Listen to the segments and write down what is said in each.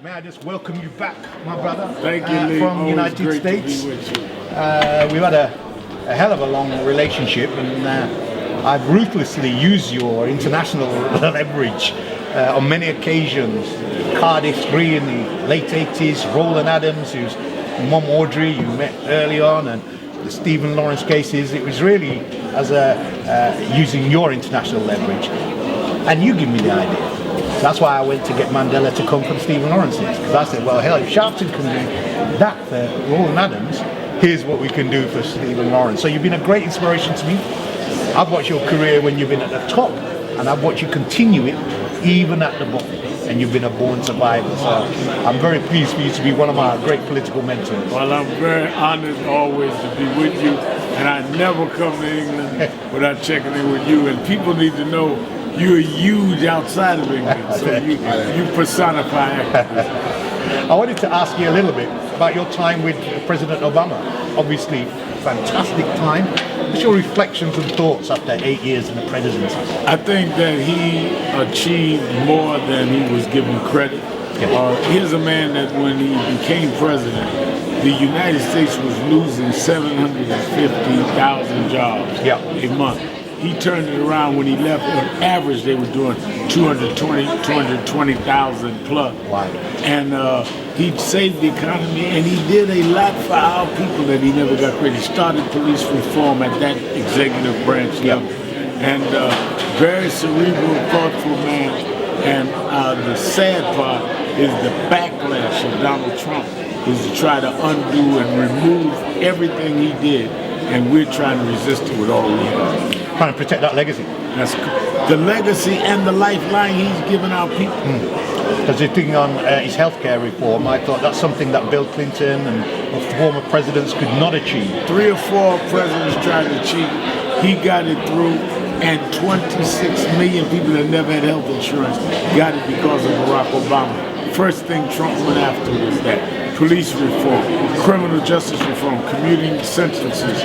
May I just welcome you back, my brother? Thank you, Lee. From the Always United great States. to be with you. We've had a hell of a long relationship, and I've ruthlessly used your international leverage on many occasions. Cardiff 3 in the late 80s, Roland Adams, who's Mom Audrey, you met early on, and the Stephen Lawrence cases. It was really as using your international leverage, and you give me the idea. So that's why I went to get Mandela to come from Stephen Lawrence's, because I said, well, hell, if Sharpton can do that for Roland Adams, here's what we can do for Stephen Lawrence. So you've been a great inspiration to me. I've watched your career when you've been at the top, and I've watched you continue it even at the bottom. And you've been a born survivor. So I'm very pleased for you to be one of my great political mentors. Well, I'm very honored always to be with you, and I never come to England without checking in with you. And people need to know you're huge outside of England, so you personify activism. I wanted to ask you a little bit about your time with President Obama. Obviously, fantastic time. What's your reflections and thoughts after 8 years in the presidency? I think that he achieved more than he was given credit. Here's a man that when he became president, the United States was losing 750,000 jobs a month. He turned it around when he left. On average, they were doing 220,000 plus. Wow. And he saved the economy, and he did a lot for our people that he never got credit. He started police reform at that executive branch level. And very cerebral, thoughtful man. And the sad part is the backlash of Donald Trump is to try to undo and remove everything he did. And we're trying to resist it with all we have. Trying to protect that legacy. That's the legacy and the lifeline he's given our people. Because the thing on his healthcare reform, I thought that's something that Bill Clinton and former presidents could not achieve. 3 or 4 presidents tried to achieve. He got it through, and 26 million people that never had health insurance got it because of Barack Obama. First thing Trump went after was that. Police reform, criminal justice reform, commuting sentences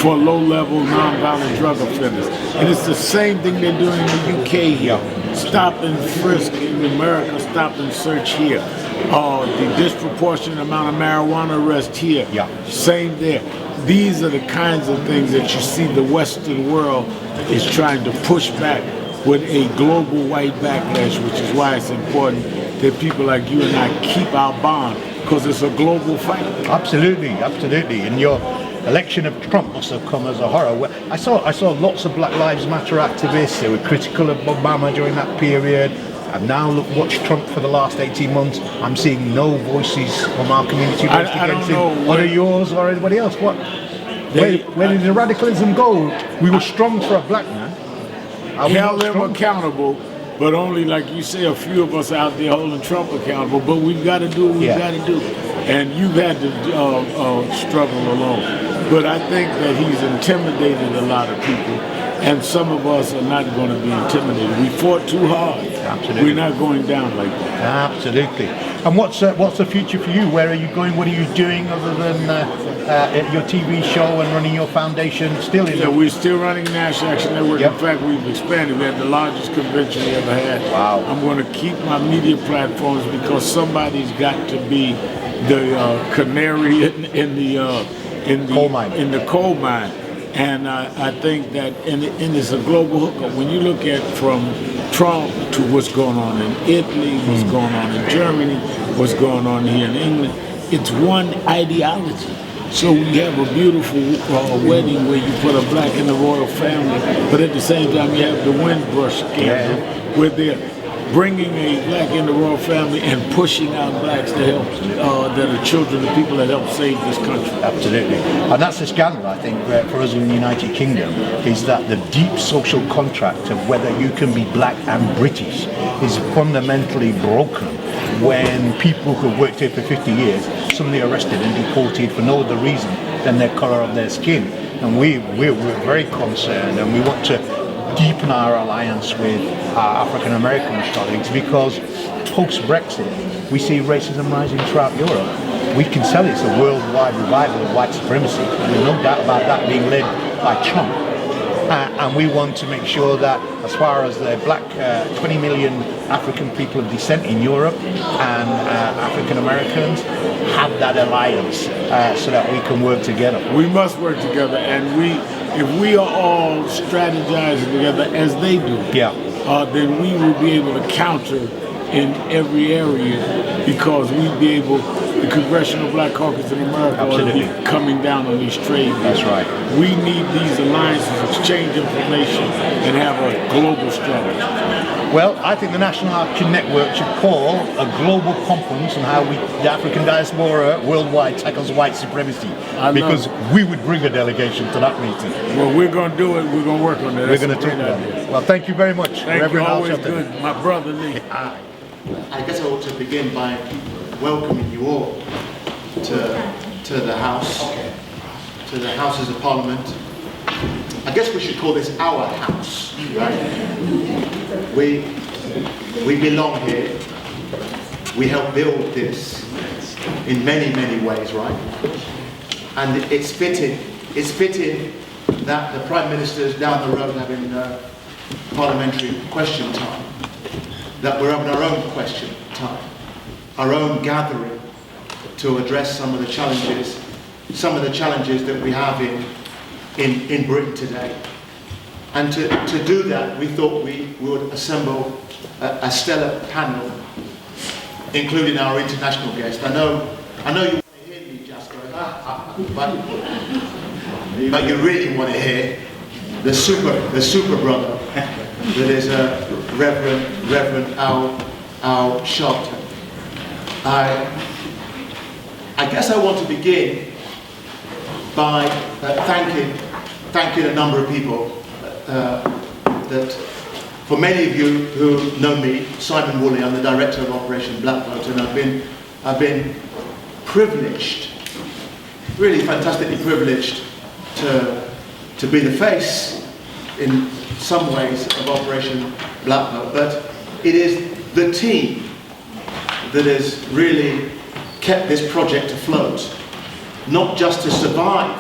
for low-level, non-violent drug offenders. And it's the same thing they're doing in the UK here. Stop and frisk in America, stop and search here. The disproportionate amount of marijuana arrest here. Same there. These are the kinds of things that you see the Western world is trying to push back with a global white backlash, which is why it's important that people like you and I keep our bond, because it's a global fight. Absolutely, absolutely. And your election of Trump must have come as a horror. I saw lots of Black Lives Matter activists. They were critical of Obama during that period. I've now watched Trump for the last 18 months. I'm seeing no voices from our community against him. What are yours or anybody else? Where did the radicalism go? We were strong for a black man. Held them accountable, but only, like you say, a few of us out there holding Trump accountable. But we've got to do what we've got to do. And you've had to struggle alone. But I think that he's intimidated a lot of people, and some of us are not going to be intimidated. We fought too hard. Absolutely. We're not going down like that. Absolutely. And what's the future for you? Where are you going? What are you doing other than your TV show and running your foundation? We're still running National Action Network. In fact, we've expanded. We had the largest convention we ever had. Wow. I'm going to keep my media platforms because somebody's got to be the canary in the coal mine. And I think that, and it's a global hookup. When you look at from Trump to what's going on in Italy, what's going on in Germany, what's going on here in England, it's one ideology. So we have a beautiful wedding where you put a black in the royal family, but at the same time you have the Windrush scandal where they're bringing a black in the royal family and pushing out blacks to help that are children of people that help save this country. Absolutely. And that's the scandal, I think, for us in the United Kingdom, is that the deep social contract of whether you can be black and British is fundamentally broken when people who have worked here for 50 years suddenly arrested and deported for no other reason than their colour of their skin. And we're very concerned, and we want to deepen our alliance with our African American colleagues, because post-Brexit we see racism rising throughout Europe. We can tell it's a worldwide revival of white supremacy. There's no doubt about that being led by Trump. And we want to make sure that as far as the black 20 million African people of descent in Europe and African Americans have that alliance so that we can work together. We must work together, and if we are all strategizing together as they do, then we will be able to counter in every area, because we'd be able, the Congressional Black Caucus in America ought to be coming down on these trade. That's right. We need these alliances, exchange information, and have a global strategy. Well, I think the National Action Network should call a global conference on how the African diaspora worldwide tackles white supremacy, because we would bring a delegation to that meeting. Well, we're going to do it. We're going to work on that. We're going to talk about it. Well, thank you very much, Reverend Al Sharpton. Good, my brother Lee. I guess I ought to begin by welcoming you all to the House, to the Houses of Parliament. I guess we should call this our house, right? We belong here. We help build this in many, many ways, right? And it's fitting that the Prime Minister's down the road having parliamentary question time, that we're having our own question time, our own gathering to address some of the challenges that we have in Britain today. And to do that, we thought we would assemble a stellar panel, including our international guest. I know you want to hear me, Jasper, but you really want to hear the super brother that is Reverend Al Sharpton. I guess I want to begin by thanking a number of people that, for many of you who know me, Simon Woolley, I'm the director of Operation Black Vote, and I've been privileged, really fantastically privileged to be the face in some ways of Operation Black Vote, but it is the team that has really kept this project afloat, not just to survive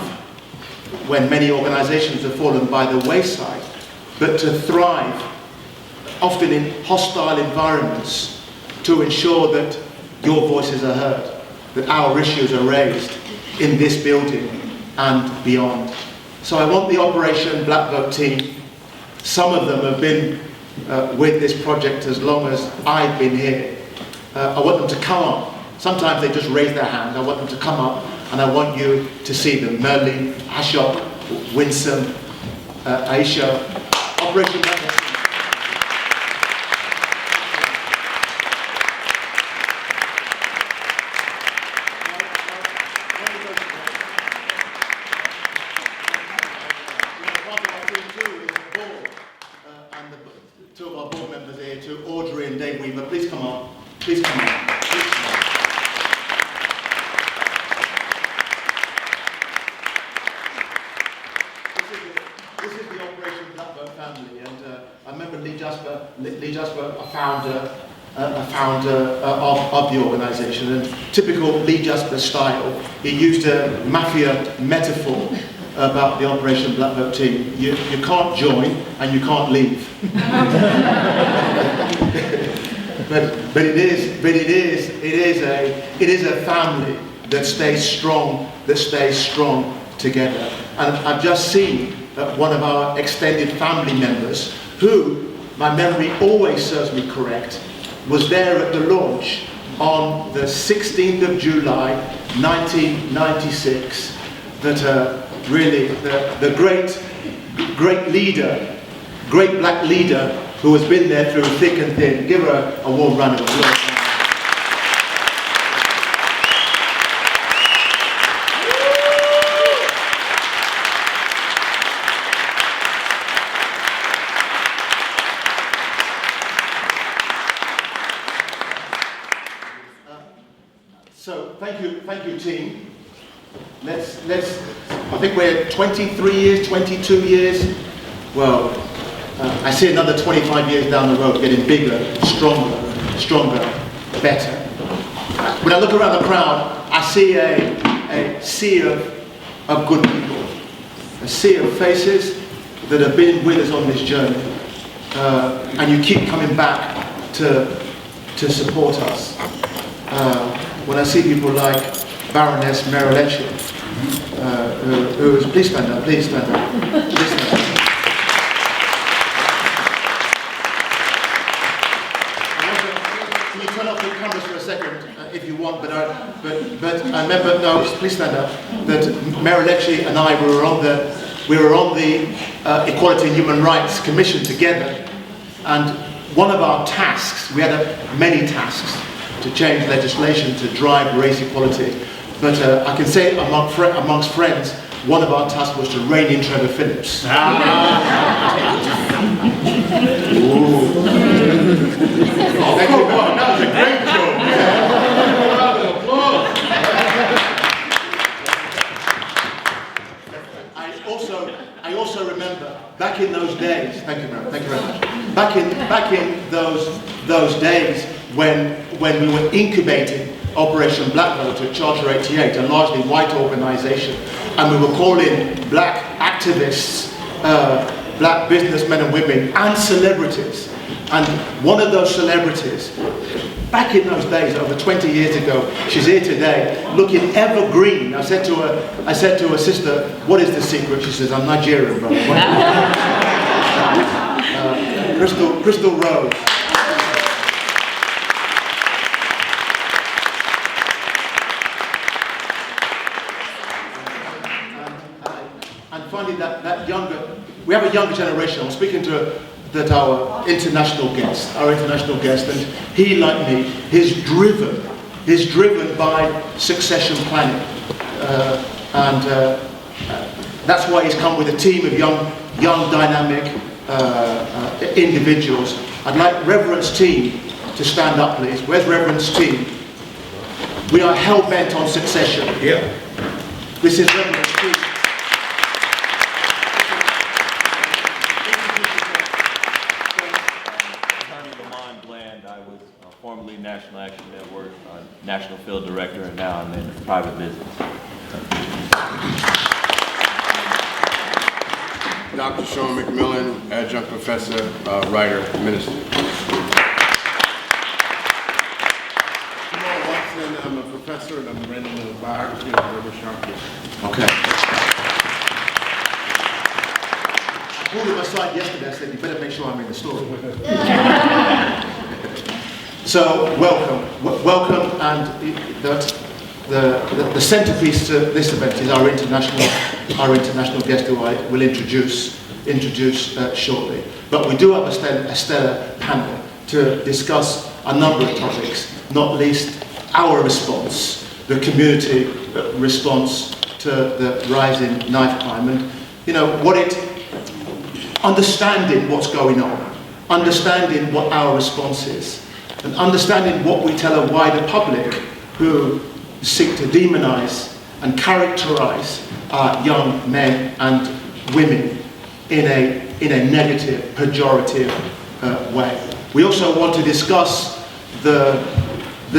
when many organizations have fallen by the wayside, but to thrive, often in hostile environments, to ensure that your voices are heard, that our issues are raised in this building and beyond. So I want the Operation Black Vote team, some of them have been with this project as long as I've been here. I want them to come up. Sometimes they just raise their hand. I want them to come up, and I want you to see them. Merlin, Ashok, Winsome, Aisha, Operation Black Vote. A founder of the organisation, and typical Lee Jasper style, he used a mafia metaphor about the Operation Black Vote team. You can't join and you can't leave. but it is a family that stays strong together. And I've just seen one of our extended family members, who, my memory always serves me correct, was there at the launch on the 16th of July 1996, that really the great leader, great black leader who has been there through thick and thin. Give her a warm round of applause. So thank you team. Let's I think we're 23 years, 22 years. Well, I see another 25 years down the road getting bigger, stronger, better. When I look around the crowd, I see a sea of good people, a sea of faces that have been with us on this journey, and you keep coming back to support us. When I see people like Baroness Marilecki, who is, please stand up, please stand up, please stand up. Can you turn off the cameras for a second, if you want, but I remember, no, please stand up, that Marilecki and I were on the Equality and Human Rights Commission together, and one of our tasks, we had many tasks to change legislation to drive race equality, but I can say amongst friends, one of our tasks was to rein in Trevor Phillips. Oh, thank you. That was a great joke. round of applause. I also remember back in those days. Thank you very much. Back in those days when we were incubating Operation Black Vote at Charter 88, a largely white organisation, and we were calling black activists, black businessmen and women, and celebrities. And one of those celebrities, back in those days, over 20 years ago, she's here today, looking evergreen. I said to her sister, "What is the secret?" She says, "I'm Nigerian, brother." Crystal Rose. And finally, we have a younger generation. I'm speaking to our international guest, and he, like me, is driven by succession planning, and that's why he's come with a team of young dynamic individuals. I'd like Reverend's team to stand up, please. Where's Reverend's team? We are hell-bent on succession. Yeah. This is Reverend's team. Formerly National Action Network, National Field Director, and now I'm in private business. Dr. Sean McMillan, adjunct professor, writer, minister. Jamal Watson, I'm a professor and I'm writing a biography of Reverend Sharpton. Okay. I pulled him aside yesterday. I said, "You better make sure I'm in the story." So welcome, and the centerpiece to this event is our international guest, who I will introduce shortly. But we do have a stellar panel to discuss a number of topics, not least our response, the community response to the rising knife crime, and understanding what's going on, understanding what our response is, and understanding what we tell a wider public who seek to demonize and characterize our young men and women in a negative, pejorative way. We also want to discuss the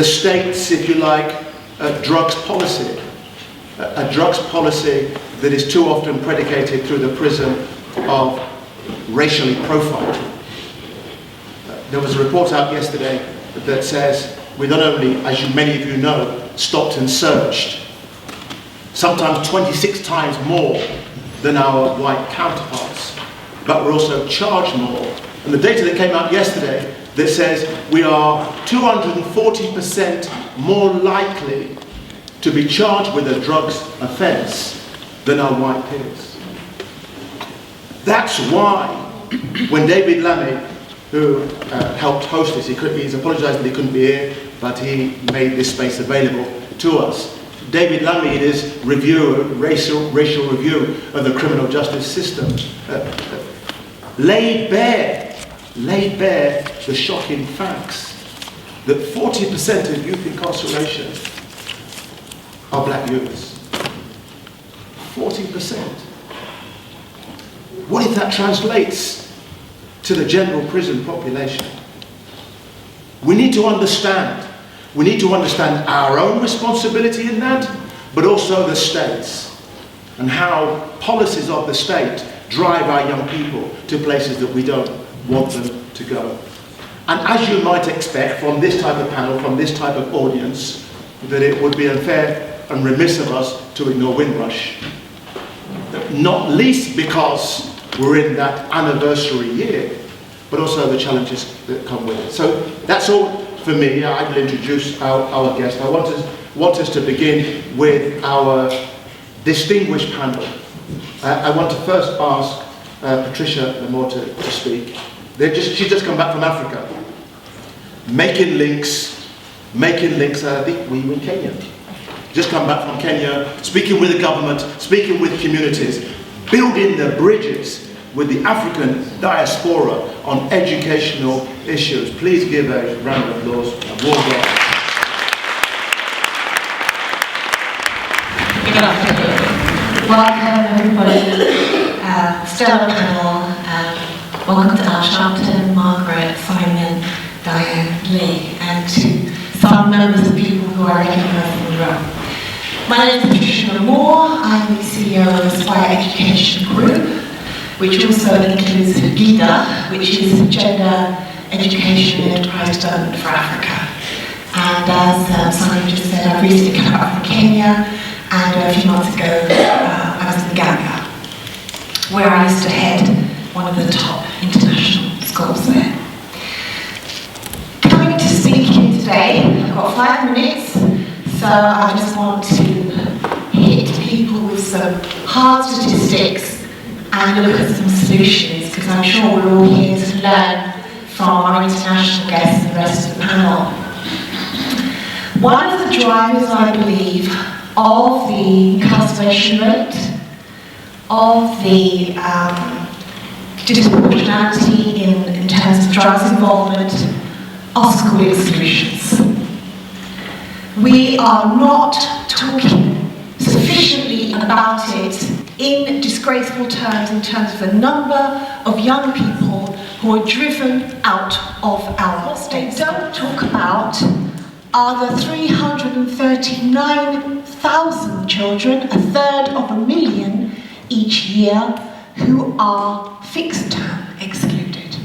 state's, if you like, drugs policy, a drugs policy that is too often predicated through the prism of racially profiling. There was a report out yesterday that says we not only, as many of you know, stopped and searched, sometimes 26 times more than our white counterparts, but we're also charged more. And the data that came out yesterday that says we are 240% more likely to be charged with a drugs offence than our white peers. That's why when David Lammy, who helped host this, he's apologised that he couldn't be here, but he made this space available to us. David Lammy, in his racial review of the criminal justice system, laid bare the shocking facts that 40% of youth incarceration are black youths. 40%. What if that translates to the general prison population? We need to understand our own responsibility in that, but also the state's, and how policies of the state drive our young people to places that we don't want them to go. And as you might expect from this type of panel, from this type of audience, that it would be unfair and remiss of us to ignore Windrush. Not least because we're in that anniversary year, but also the challenges that come with it. So that's all for me. I will introduce our guest. I want us to begin with our distinguished panel. I want to first ask Patricia Lamore to speak. She's just come back from Africa. Making links, I think we were in Kenya. Just come back from Kenya, speaking with the government, speaking with communities, building the bridges with the African diaspora on educational issues. Please give a round of applause. A warm welcome. Good afternoon. Welcome everybody. Stellar panel. Welcome to Al Sharpton, Margaret, Simon, Diane, Lee, and to some members of people who I recognise in the room. My name is Patricia Lamore. I'm the CEO of Aspire Education Group, which also includes GIDA, which is Gender Education and Enterprise Development for Africa. And as Simon just said, I've recently come back from Kenya, and a few months ago I was in Ghana, where I used to head one of the top international schools there. Coming to speak here today, I've got 5 minutes, so I just want to hit people with some hard statistics and look at some solutions, because I'm sure we're all here to learn from our international guests and the rest of the panel. One of the drivers, I believe, of the incarceration rate, of the disproportionality in terms of drugs involvement, are school exclusions. We are not talking sufficiently about it in disgraceful terms, in terms of the number of young people who are driven out of our state. What we don't talk about are the 339,000 children, 1/3 of a million each year, who are fixed term excluded.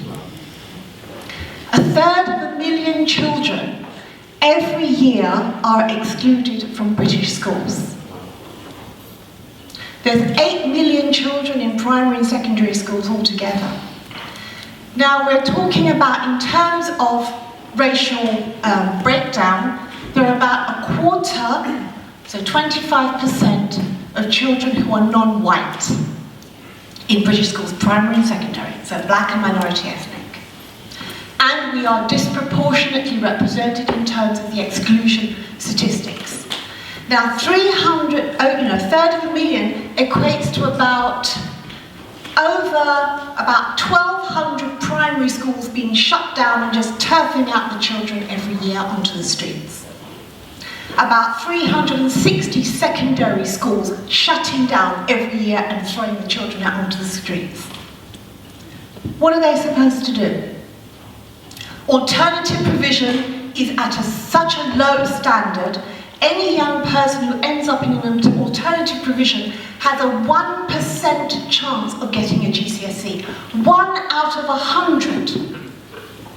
1/3 of a million children every year are excluded from British schools. There's 8 million children in primary and secondary schools altogether. Now we're talking about, in terms of racial breakdown, there are about a quarter, so 25% of children who are non-white in British schools, primary and secondary, so black and minority ethnic. And we are disproportionately represented in terms of the exclusion statistics. Now, 1/3 of a million equates to about 1,200 primary schools being shut down and just turfing out the children every year onto the streets. About 360 secondary schools shutting down every year and throwing the children out onto the streets. What are they supposed to do? Alternative provision is at such a low standard. Any young person who ends up in an alternative provision has a 1% chance of getting a GCSE. 1 out of 100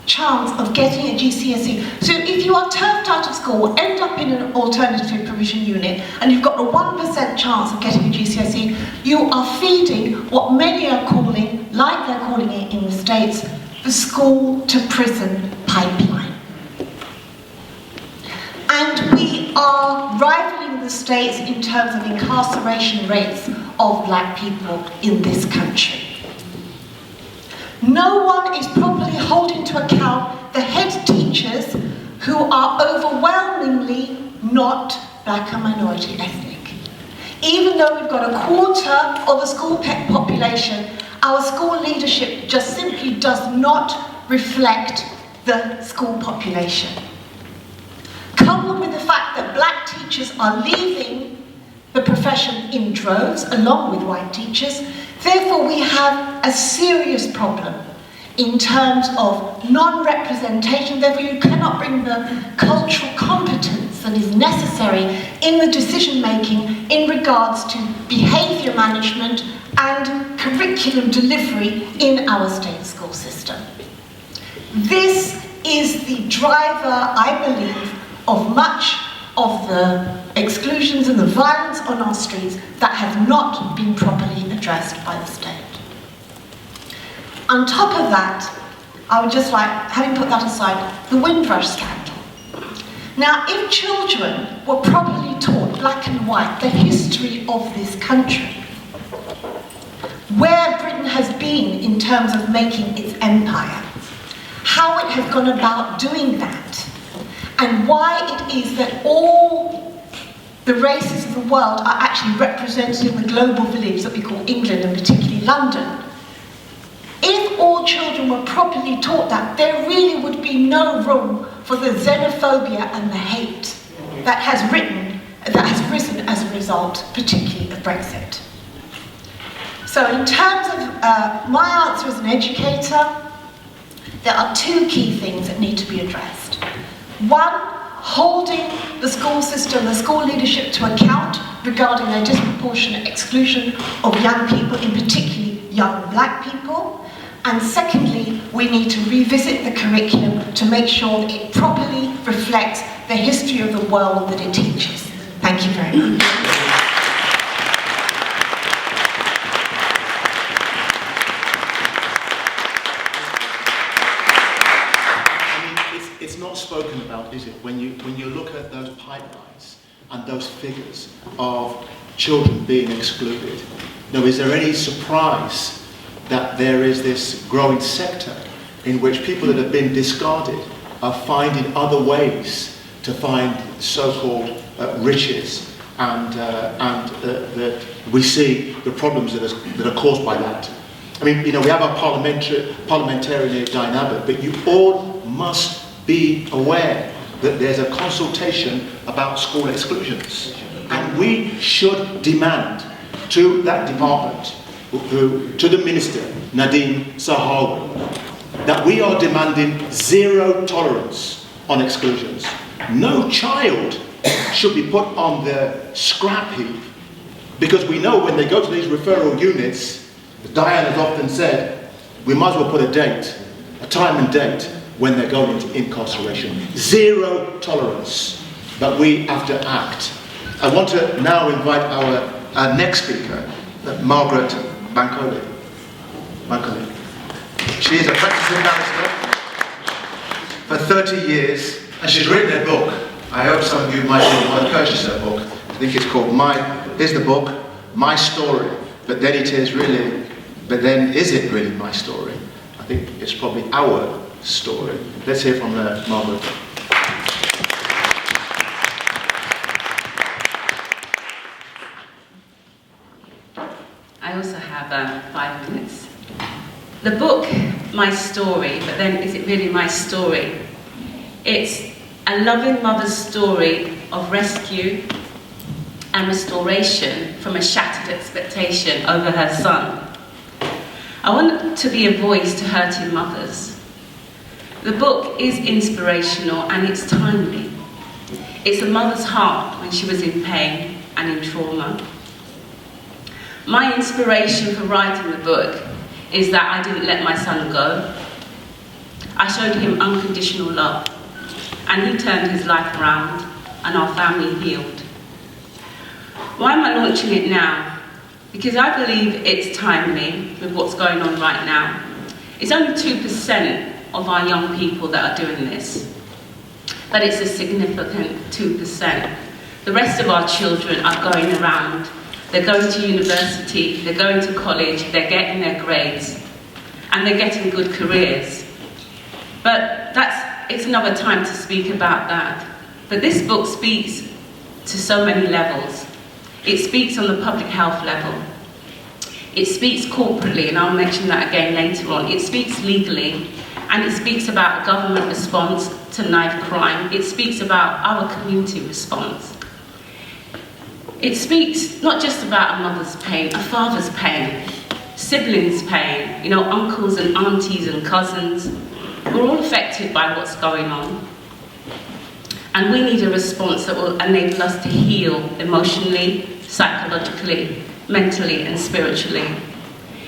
chance of getting a GCSE. So if you are turfed out of school, end up in an alternative provision unit, and you've got a 1% chance of getting a GCSE, you are feeding what many are calling, like they're calling it in the States, the school to prison pipeline. And we are rivaling the States in terms of incarceration rates of black people in this country. No one is properly holding to account the head teachers who are overwhelmingly not black and minority ethnic. Even though we've got a quarter of the school population, our school leadership just simply does not reflect the school population. Coupled with the fact that black teachers are leaving the profession in droves, along with white teachers, therefore we have a serious problem in terms of non-representation. Therefore you cannot bring the cultural competence that is necessary in the decision-making in regards to behaviour management and curriculum delivery in our state school system. This is the driver, I believe, of much of the exclusions and the violence on our streets that have not been properly addressed by the state. On top of that, I would just like, having put that aside, the Windrush scandal. Now, if children were properly taught, black and white, the history of this country, where Britain has been in terms of making its empire, how it has gone about doing that, and why it is that all the races of the world are actually represented in the global village that we call England, and particularly London. If all children were properly taught that, there really would be no room for the xenophobia and the hate that has risen as a result, particularly of Brexit. So in terms of my answer as an educator, there are two key things that need to be addressed. One, holding the school system, the school leadership to account regarding their disproportionate exclusion of young people, in particularly young black people. And secondly, we need to revisit the curriculum to make sure that it properly reflects the history of the world that it teaches. Thank you very much. It's not spoken about, is it? When you look at those pipelines and those figures of children being excluded, is there any surprise that there is this growing sector in which people that have been discarded are finding other ways to find so-called riches, and that we see the problems that are caused by that. I mean, we have a parliamentarian here, Diane Abbott, but you all must be aware that there's a consultation about school exclusions, and we should demand to that department, to the Minister, Nadine Zahawi, that we are demanding zero tolerance on exclusions. No child should be put on the scrap heap, because we know when they go to these referral units, Diane has often said, we might as well put a time and date when they're going into incarceration. Zero tolerance, but we have to act. I want to now invite our next speaker, Margaret Bancoli. She is a practicing barrister for 30 years, and she's written a book. I hope some of you might want to purchase her book. I think it's called here's the book, My Story. But then is it really my story? I think it's probably our story. Let's hear from Margaret. I also have 5 minutes. The book, My Story, but then is it really my story? It's a loving mother's story of rescue and restoration from a shattered expectation over her son. I want to be a voice to hurting mothers. The book is inspirational and it's timely. It's a mother's heart when she was in pain and in trauma. My inspiration for writing the book is that I didn't let my son go. I showed him unconditional love, and he turned his life around, and our family healed. Why am I launching it now? Because I believe it's timely with what's going on right now. It's only 2% of our young people that are doing this, but it's a significant 2%. The rest of our children are going around. They're going to university, they're going to college, they're getting their grades, and they're getting good careers. But it's another time to speak about that. But this book speaks to so many levels. It speaks on the public health level. It speaks corporately, and I'll mention that again later on. It speaks legally, and it speaks about a government response to knife crime. It speaks about our community response. It speaks not just about a mother's pain, a father's pain, siblings' pain, uncles and aunties and cousins. We're all affected by what's going on. And we need a response that will enable us to heal emotionally, psychologically, mentally and spiritually.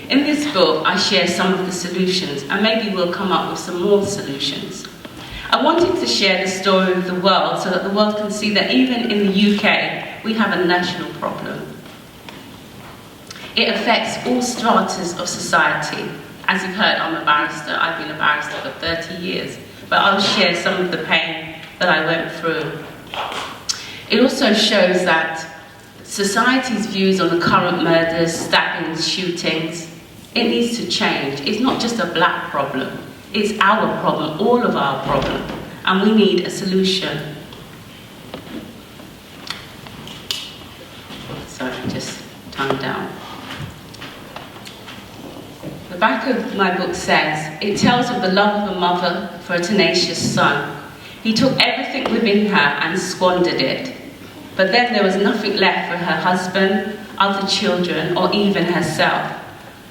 In this book, I share some of the solutions, and maybe we'll come up with some more solutions. I wanted to share the story with the world so that the world can see that even in the UK, we have a national problem. It affects all stratas of society. As you've heard, I'm a barrister. I've been a barrister for 30 years. But I'll share some of the pain that I went through. It also shows that society's views on the current murders, stabbings, shootings, it needs to change. It's not just a black problem. It's our problem, all of our problem. And we need a solution. Sorry, just time down. The back of my book says, it tells of the love of a mother for a tenacious son. He took everything within her and squandered it. But then there was nothing left for her husband, other children, or even herself.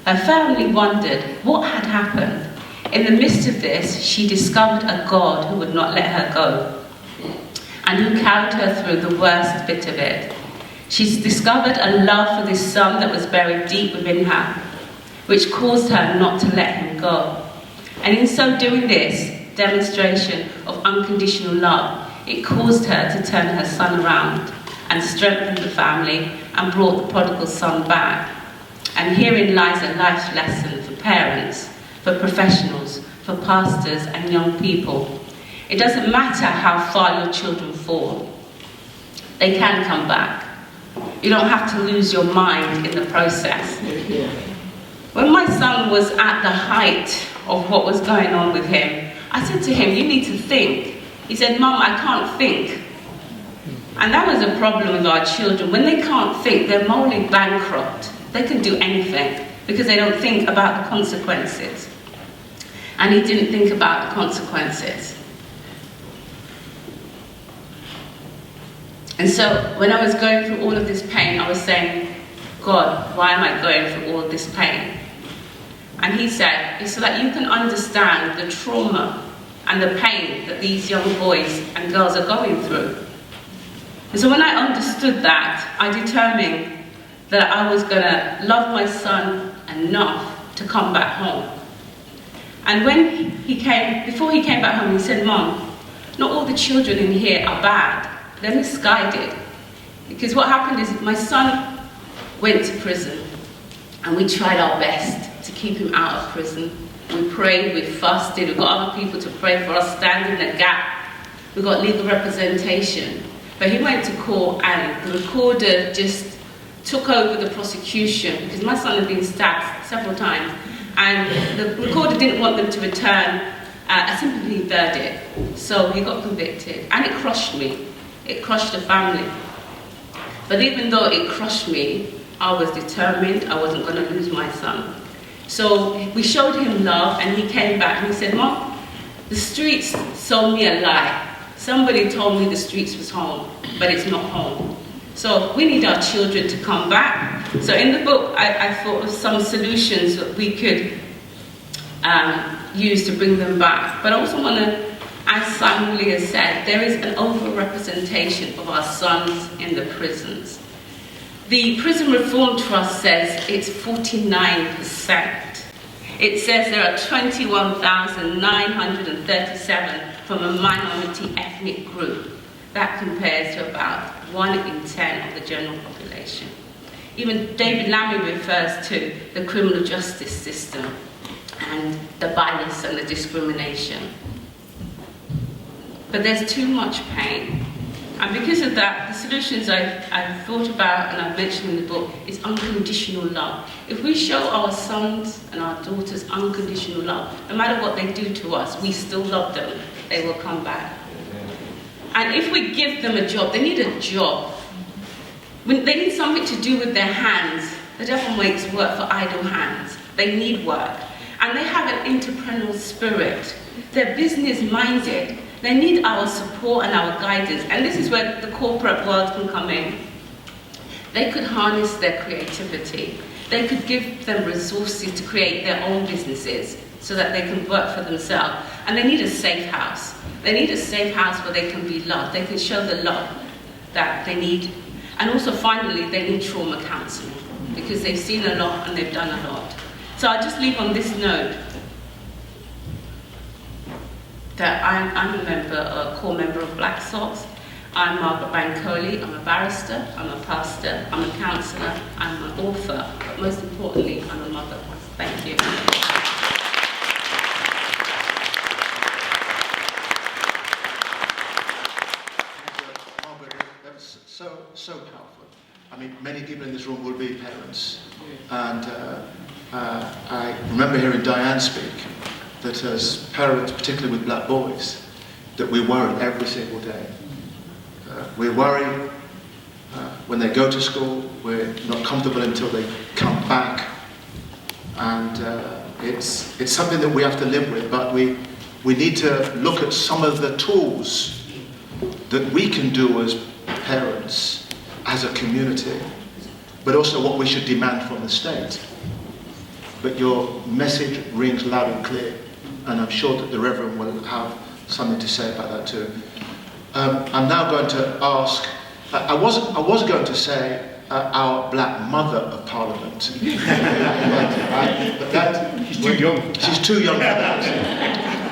Her family wondered what had happened. In the midst of this, she discovered a God who would not let her go, and who carried her through the worst bit of it. She's discovered a love for this son that was buried deep within her, which caused her not to let him go. And in so doing this demonstration of unconditional love, it caused her to turn her son around and strengthen the family and brought the prodigal son back. And herein lies a life lesson for parents, for professionals, for pastors and young people. It doesn't matter how far your children fall. They can come back. You don't have to lose your mind in the process. When my son was at the height of what was going on with him, I said to him, you need to think. He said, Mum, I can't think. And that was a problem with our children. When they can't think, they're morally bankrupt. They can do anything because they don't think about the consequences. And he didn't think about the consequences. And so when I was going through all of this pain, I was saying, God, why am I going through all of this pain? And he said, it's so that you can understand the trauma and the pain that these young boys and girls are going through. And so when I understood that, I determined that I was going to love my son enough to come back home. And when before he came back home, he said, Mom, not all the children in here are bad. They're misguided. Because what happened is my son went to prison, and we tried our best to keep him out of prison. We prayed, we fasted, we got other people to pray for us, stand in the gap. We got legal representation. But he went to court, and the recorder just took over the prosecution, because my son had been stabbed several times, and the recorder didn't want them to return a sympathy verdict. So he got convicted, and it crushed me. It crushed the family. But even though it crushed me, I was determined I wasn't going to lose my son. So we showed him love, and he came back and he said, Mom, the streets sold me a lie. Somebody told me the streets was home, but it's not home. So we need our children to come back. So in the book, I thought of some solutions that we could use to bring them back. But I also want to, as Simon Woolley has said, there is an over-representation of our sons in the prisons. The Prison Reform Trust says it's 49%. It says there are 21,937 from a minority ethnic group. That compares to about 1 in 10 of the general population. Even David Lammy refers to the criminal justice system and the bias and the discrimination. But there's too much pain. And because of that, the solutions I've thought about and I've mentioned in the book is unconditional love. If we show our sons and our daughters unconditional love, no matter what they do to us, we still love them, they will come back. And if we give them a job, they need a job. They need something to do with their hands. The devil makes work for idle hands. They need work. And they have an entrepreneurial spirit. They're business-minded. They need our support and our guidance. And this is where the corporate world can come in. They could harness their creativity. They could give them resources to create their own businesses so that they can work for themselves. And they need a safe house. They need a safe house where they can be loved. They can show the love that they need. And also, finally, they need trauma counseling because they've seen a lot and they've done a lot. So I'll just leave on this note. that I'm a member, a core member of Blaksox. I'm Margaret Bancoli. I'm a barrister, I'm a pastor, I'm a counsellor, I'm an author, but most importantly, I'm a mother. Thank you. Margaret, that was so powerful. I mean, many people in this room will be parents, and I remember hearing Diane speak that as parents, particularly with black boys, that we worry every single day. We worry when they go to school, we're not comfortable until they come back, and it's something that we have to live with, but we need to look at some of the tools that we can do as parents, as a community, but also what we should demand from the state. But your message rings loud and clear, and I'm sure that the Reverend will have something to say about that too. I'm now going to ask, I was going to say our black mother of Parliament. But that, She's too young. She's too young for that.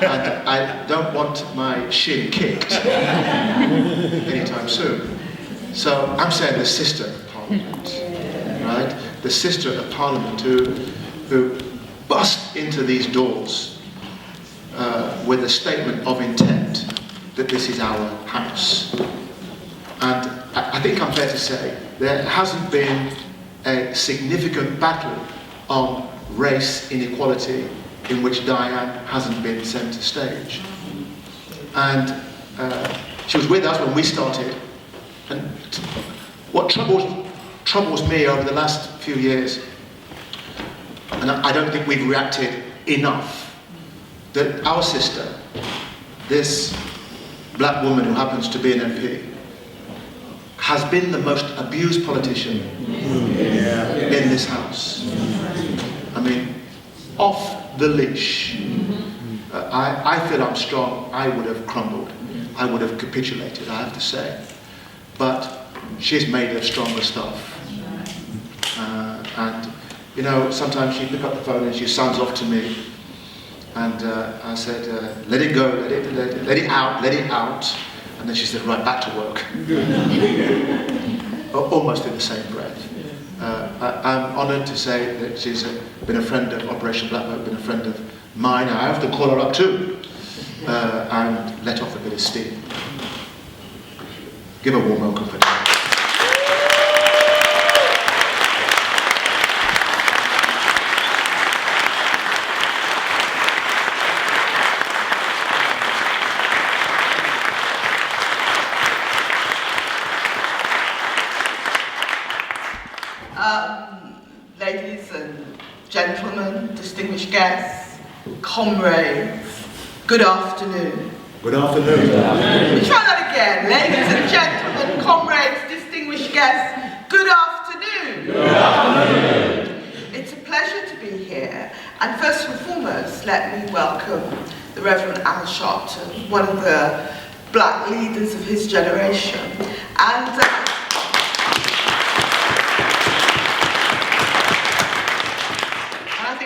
And I don't want my shin kicked anytime soon. So I'm saying the sister of Parliament, right? The sister of Parliament who bust into these doors with a statement of intent that this is our house. And I think I'm fair to say there hasn't been a significant battle on race inequality in which Diane hasn't been centre stage. And she was with us when we started. And what troubles me over the last few years, and I don't think we've reacted enough, that our sister, this black woman who happens to be an MP, has been the most abused politician in this house. I mean, off the leash. I feel I'm strong. I would have crumbled. I would have capitulated, I have to say. But she's made her stronger stuff. And, you know, sometimes she pick up the phone and she sounds off to me. And I said, let it go, let it out. And then she said, right, back to work. Almost in the same breath. I'm honoured to say that she's been a friend of Operation Black Vote, been a friend of mine. I have to call her up too and let off a bit of steam. Give a warm welcome for Diane. Ladies and gentlemen, distinguished guests, comrades, good afternoon. Good afternoon. We try that again. Ladies and gentlemen, comrades, distinguished guests, good afternoon. Good afternoon. It's a pleasure to be here. And first and foremost, let me welcome the Reverend Al Sharpton, one of the black leaders of his generation. And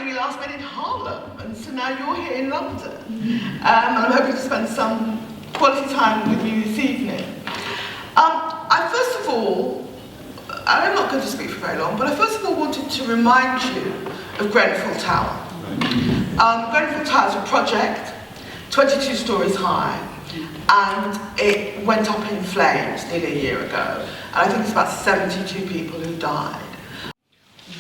we last met in Harlem, and so now you're here in London. And I'm hoping to spend some quality time with you this evening. I first of all, I'm not going to speak for very long, but I first of all wanted to remind you of Grenfell Tower. Grenfell Tower is a project, 22 stories high, and it went up in flames nearly a year ago. And I think it's about 72 people who died.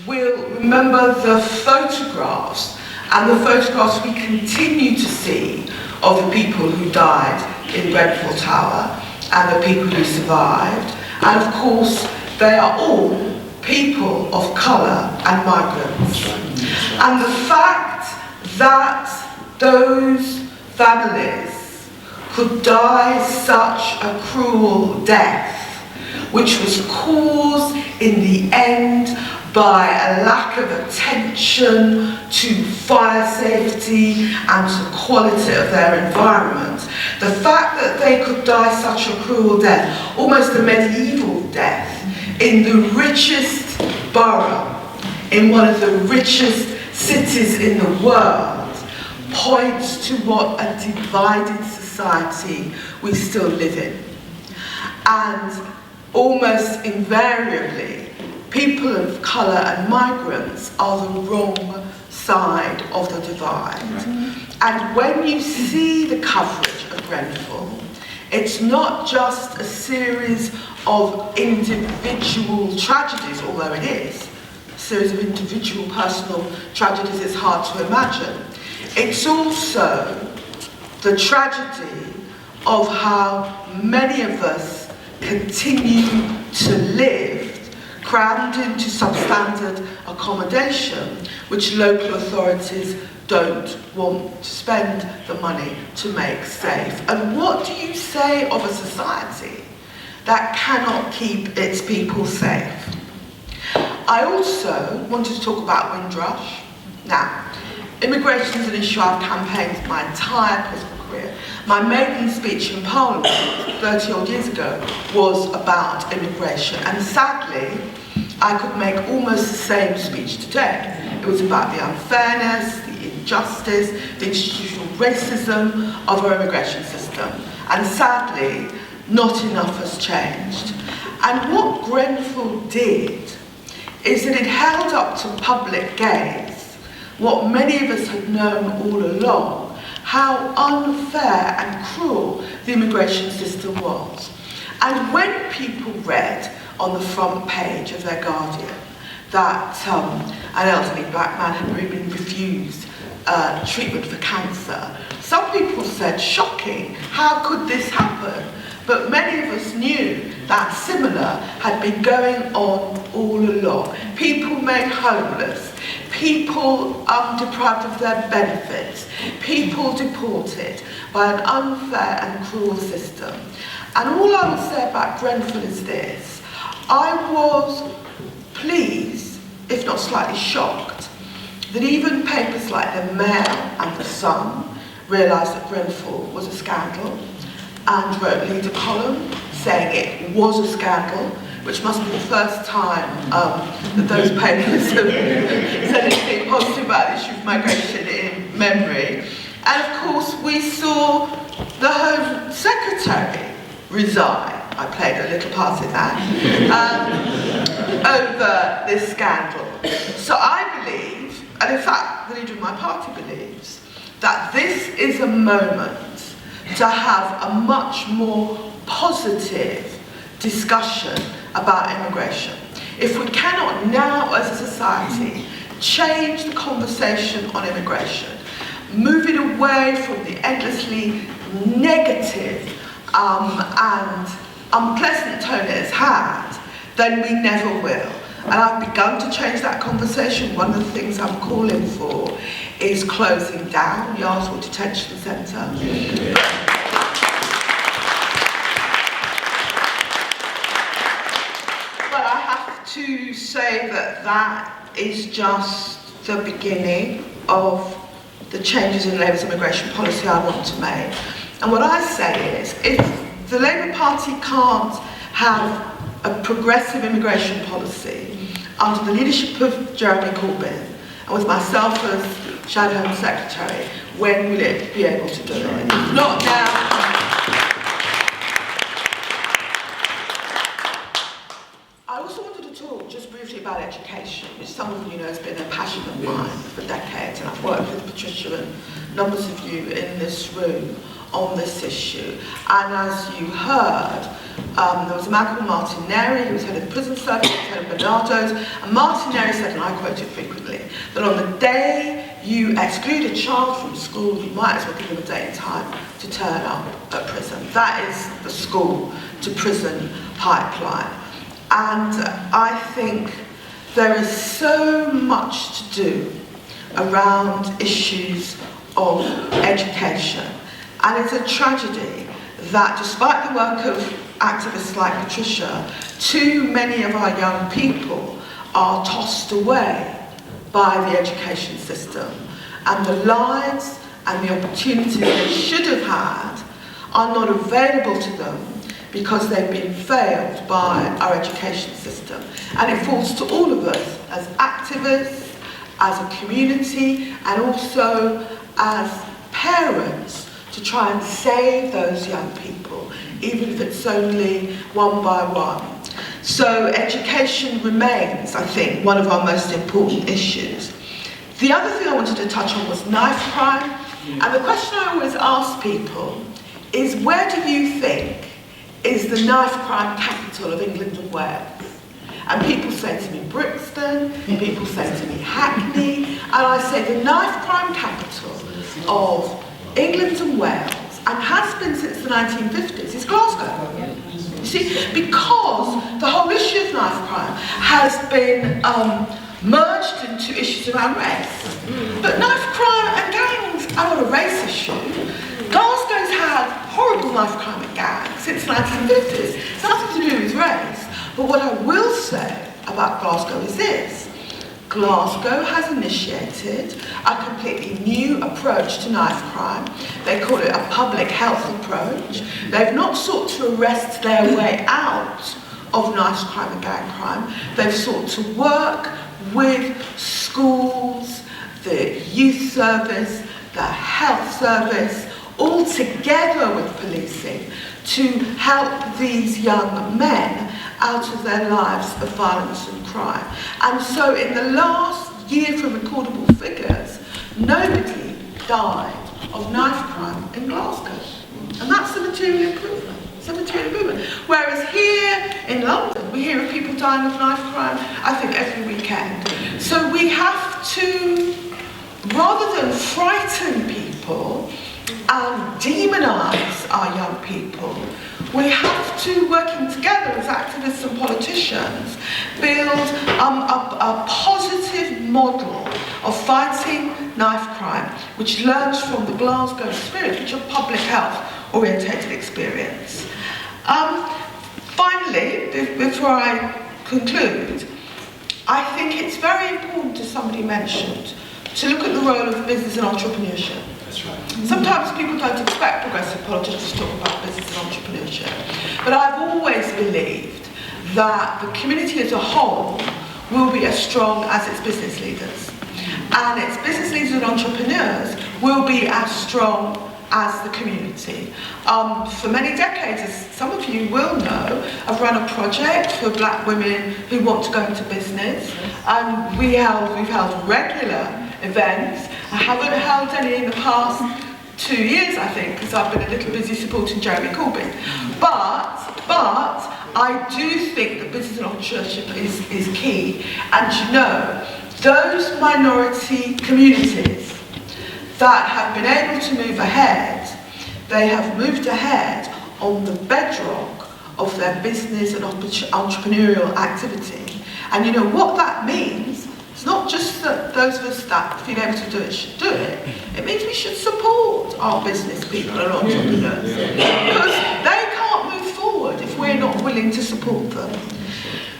We'll remember the photographs and the photographs we continue to see of the people who died in Grenfell Tower and the people who survived. And of course, they are all people of colour and migrants. And the fact that those families could die such a cruel death, which was caused in the end by a lack of attention to fire safety and to the quality of their environment. The fact that they could die such a cruel death, almost a medieval death, in the richest borough, in one of the richest cities in the world, points to what a divided society we still live in. And almost invariably, people of colour and migrants are the wrong side of the divide. And when you see the coverage of Grenfell, it's not just a series of individual tragedies, although it is. A series of individual personal tragedies is hard to imagine. It's also the tragedy of how many of us continue to live crammed into substandard accommodation, which local authorities don't want to spend the money to make safe. And what do you say of a society that cannot keep its people safe? I also wanted to talk about Windrush. Now, immigration is an issue I've campaigned my entire political career. My maiden speech in Parliament 30 odd years ago was about immigration, and sadly, I could make almost the same speech today. It was about the unfairness, the injustice, the institutional racism of our immigration system. And sadly, not enough has changed. And what Grenfell did is that it held up to public gaze what many of us had known all along, how unfair and cruel the immigration system was. And when people read on the front page of their Guardian that an elderly black man had been refused treatment for cancer, some people said, shocking, how could this happen? But many of us knew that similar had been going on all along. People made homeless, people deprived of their benefits, people deported by an unfair and cruel system. And all I will say about Grenfell is this: I was pleased, if not slightly shocked, that even papers like the Mail and the Sun realised that Grenfell was a scandal and wrote leader column saying it was a scandal, which must be the first time that those papers have said anything positive about the issue of migration in memory. And of course we saw the Home Secretary resign. I played a little part in that, over this scandal. So I believe, and in fact the leader of my party believes, that this is a moment to have a much more positive discussion about immigration. If we cannot now as a society change the conversation on immigration, move it away from the endlessly negative and unpleasant tone it has had, then we never will. And I've begun to change that conversation. One of the things I'm calling for is closing down Yarswood Detention Centre. But I have to say that that is just the beginning of the changes in Labour's immigration policy I want to make. And what I say is, if the Labour Party can't have a progressive immigration policy under the leadership of Jeremy Corbyn and with myself as Shadow Home Secretary, when will it be able to do it? Not now. I also wanted to talk just briefly about education, which some of you know has been a passion of mine for decades, and I've worked with Patricia and numbers of you in this room on this issue. And as you heard, there was a man called Martin Neri, who was head of the prison service, head of Bernardo's, and Martin Neri said, and I quote it frequently, that on the day you exclude a child from school, you might as well give them a date and time to turn up at prison. That is the school to prison pipeline. And I think there is so much to do around issues of education. And it's a tragedy that despite the work of activists like Patricia, too many of our young people are tossed away by the education system. And the lives and the opportunities they should have had are not available to them because they've been failed by our education system. And it falls to all of us as activists, as a community, and also as parents to try and save those young people, even if it's only one by one. So education remains, I think, one of our most important issues. The other thing I wanted to touch on was knife crime. And the question I always ask people is, where do you think is the knife crime capital of England and Wales? And people say to me Brixton, people say to me Hackney, and I say the knife crime capital of England and Wales, and has been since the 1950s, is Glasgow. You see, because the whole issue of knife crime has been merged into issues around race. But knife crime and gangs are not a race issue. Glasgow's had horrible knife crime and gangs since the 1950s. It's nothing to do with race. But what I will say about Glasgow is this. Glasgow has initiated a completely new approach to knife crime. They call it a public health approach. They've not sought to arrest their way out of knife crime and gang crime. They've sought to work with schools, the youth service, the health service, all together with policing to help these young men out of their lives of violence and crime. And so in the last year, for recordable figures, nobody died of knife crime in Glasgow. And that's a material improvement. It's a material improvement. Whereas here in London, we hear of people dying of knife crime, I think, every weekend. So we have to, rather than frighten people and demonise our young people, we have to, working together as activists and politicians, build a positive model of fighting knife crime, which learns from the Glasgow experience, which is a public health orientated experience. Finally, before I conclude, I think it's very important, as somebody mentioned, to look at the role of business and entrepreneurship. That's right. Sometimes people don't expect progressive politicians to talk about business and entrepreneurship, but I've always believed that the community as a whole will be as strong as its business leaders, and its business leaders and entrepreneurs will be as strong as the community. For many decades, as some of you will know, I've run a project for black women who want to go into business, and we've held regular events. I haven't held any in the past 2 years, I think, because I've been a little busy supporting Jeremy Corbyn. But I do think that business and entrepreneurship is key. And you know, those minority communities that have been able to move ahead, they have moved ahead on the bedrock of their business and entrepreneurial activity. And you know what that means? It's not just that those of us that feel able to do it should do it. It means we should support our business people and entrepreneurs. Because they can't move forward if we're not willing to support them.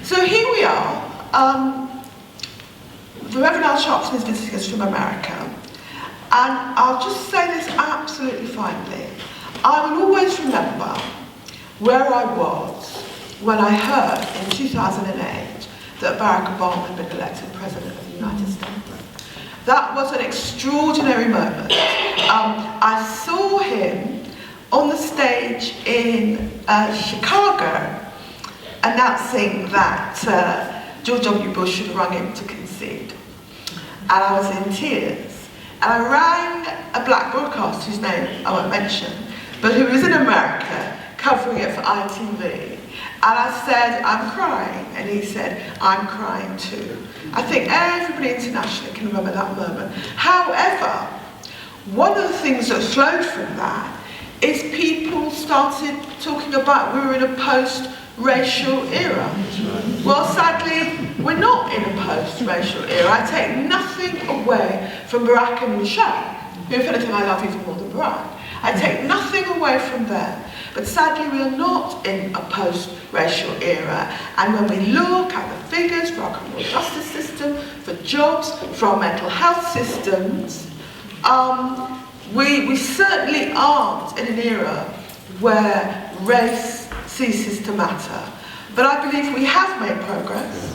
So here we are. The Reverend Al Sharpton is visiting us from America. And I'll just say this absolutely finally. I will always remember where I was when I heard in 2008 that Barack Obama had been elected President of the United States. That was an extraordinary moment. I saw him on the stage in Chicago announcing that George W. Bush should have rung him to concede. And I was in tears. And I rang a black broadcaster whose name I won't mention, but who was in America covering it for ITV. And I said, I'm crying. And he said, I'm crying too. I think everybody internationally can remember that moment. However, one of the things that flowed from that is people started talking about we were in a post-racial era. Well, sadly, we're not in a post-racial era. I take nothing away from Barack and Michelle, who, if anything, I love even more than Barack. I take nothing away from them. But sadly, we are not in a post-racial era. And when we look at the figures for our criminal justice system, for jobs, for our mental health systems, we certainly aren't in an era where race ceases to matter. But I believe we have made progress.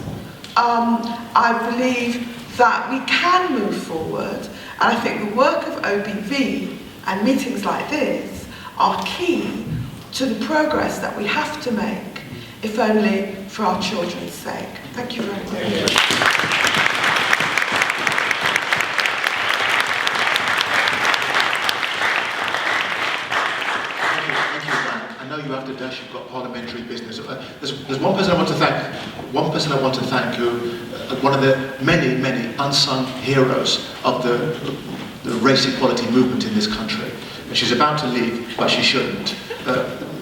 I believe that we can move forward. And I think the work of OBV And meetings like this are key to the progress that we have to make, if only for our children's sake. Thank you very much. I know you have to dash. You've got parliamentary business. There's one person I want to thank. One person I want to thank who, one of the many unsung heroes of the race equality movement in this country. And she's about to leave, but she shouldn't.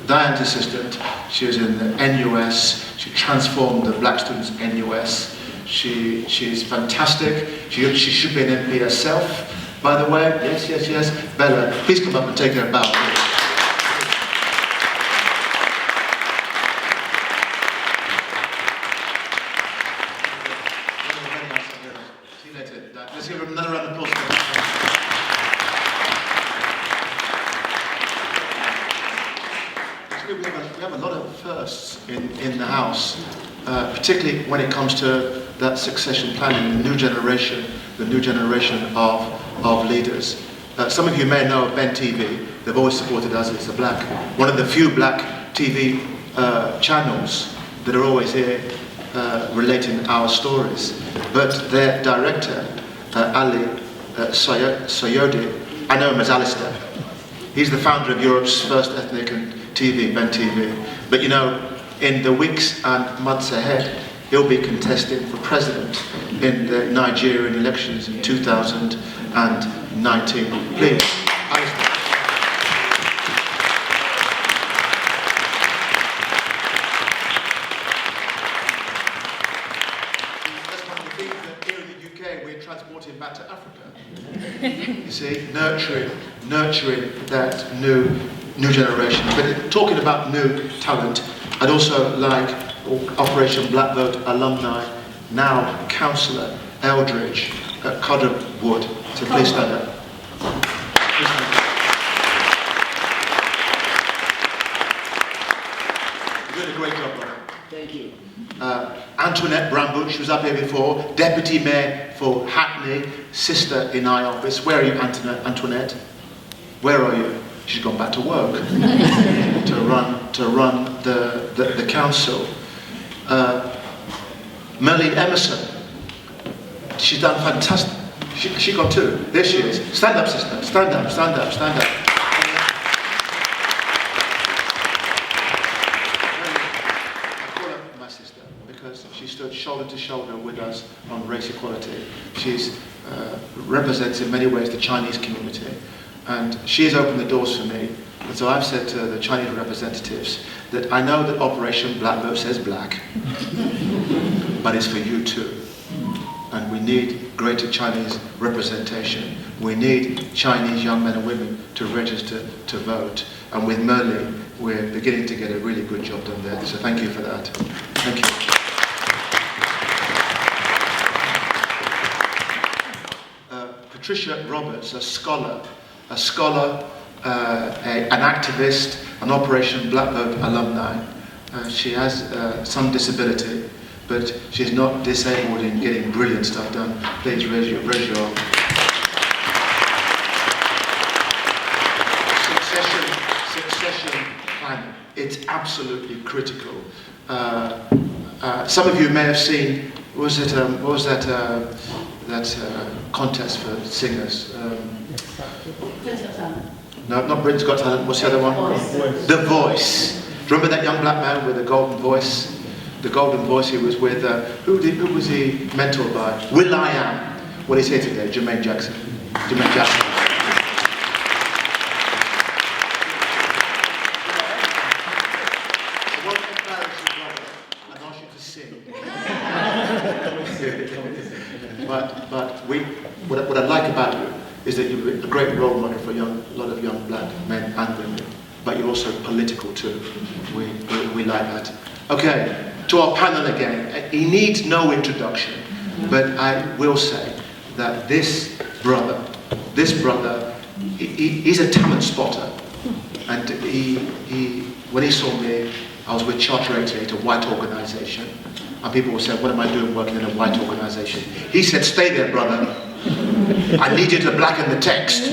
Diane's assistant. She was in the NUS. She transformed the black students' NUS. She's fantastic. She should be an MP herself. By the way, yes. Bella, please come up and take her bow. Let's give her another round of applause. Actually, we have a lot of firsts in the House, particularly when it comes to that succession planning, the new generation of leaders. Some of you may know of Ben TV. They've always supported us. It's one of the few black TV channels that are always here relating our stories. But their director, Ali Soyodi, I know him as Alistair. He's the founder of Europe's first ethnic TV, Ben TV. But you know, in the weeks and months ahead, he'll be contesting for president in the Nigerian elections in 2019. Please, Alistair. Transporting back to Africa. You see, nurturing that new generation. But talking about new talent, I'd also like Operation Black Vote alumni, now Councillor Eldridge Codder Wood. So please stand up. You're doing a great job, brother. Thank you. Antoinette Brambush, she was up here before, Deputy Mayor for Hackney, sister in our office. Where are you, Antoinette? Where are you? She's gone back to work to run the council. Merlene Emerson, she's done fantastic. She got two. There she is. Stand up, sister. Stand up. She stood shoulder to shoulder with us on race equality. She's represents in many ways the Chinese community, and she has opened the doors for me. And so I've said to the Chinese representatives that I know that Operation Black Vote says black, but it's for you too. And we need greater Chinese representation. We need Chinese young men and women to register to vote. And with Merlene, we're beginning to get a really good job done there. So thank you for that. Thank you. Patricia Roberts, a scholar, an activist, an Operation Black Vote alumni. She has some disability, but she's not disabled in getting brilliant stuff done. Please raise your succession planning. It's absolutely critical. Some of you may have seen, what was that contest for singers? No, not Britain's Got Talent. What's the other one? The Voice. Remember that young black man with the golden voice? The golden voice. He was with who was he mentored by? Will.i.am. Well, he's here today. Jermaine Jackson. I won't embarrass you, brother, and ask you to sing. But what I like about you is that you're a great role model for a lot of young black men and women, but you're also political too. We like that. Okay, to our panel again. He needs no introduction, but I will say that this brother, he's a talent spotter, and when he saw me, I was with Charter 88, a white organisation, and people would say, what am I doing working in a white organisation? He said, stay there, brother. I need you to blacken the text.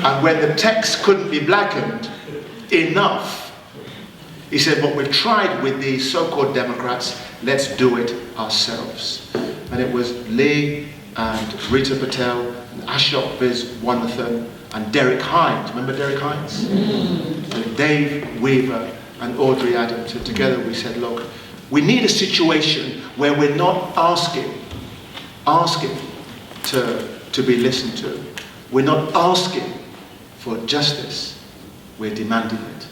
And when the text couldn't be blackened enough, he said, what we've tried with these so-called Democrats, let's do it ourselves. And it was Lee and Rita Patel, and Ashok Viswanathan, and Derek Hines. Remember Derek Hines? And Dave Weaver and Audrey Adams. And together we said, look, we need a situation where we're not asking to be listened to. We're not asking for justice. We're demanding it.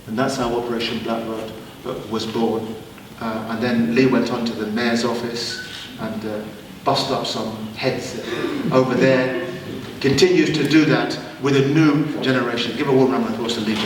And that's how Operation Blackroad was born. And then Lee went on to the mayor's office and bust up some heads over there. Continues to do that with a new generation. Give a warm round of applause to Lee.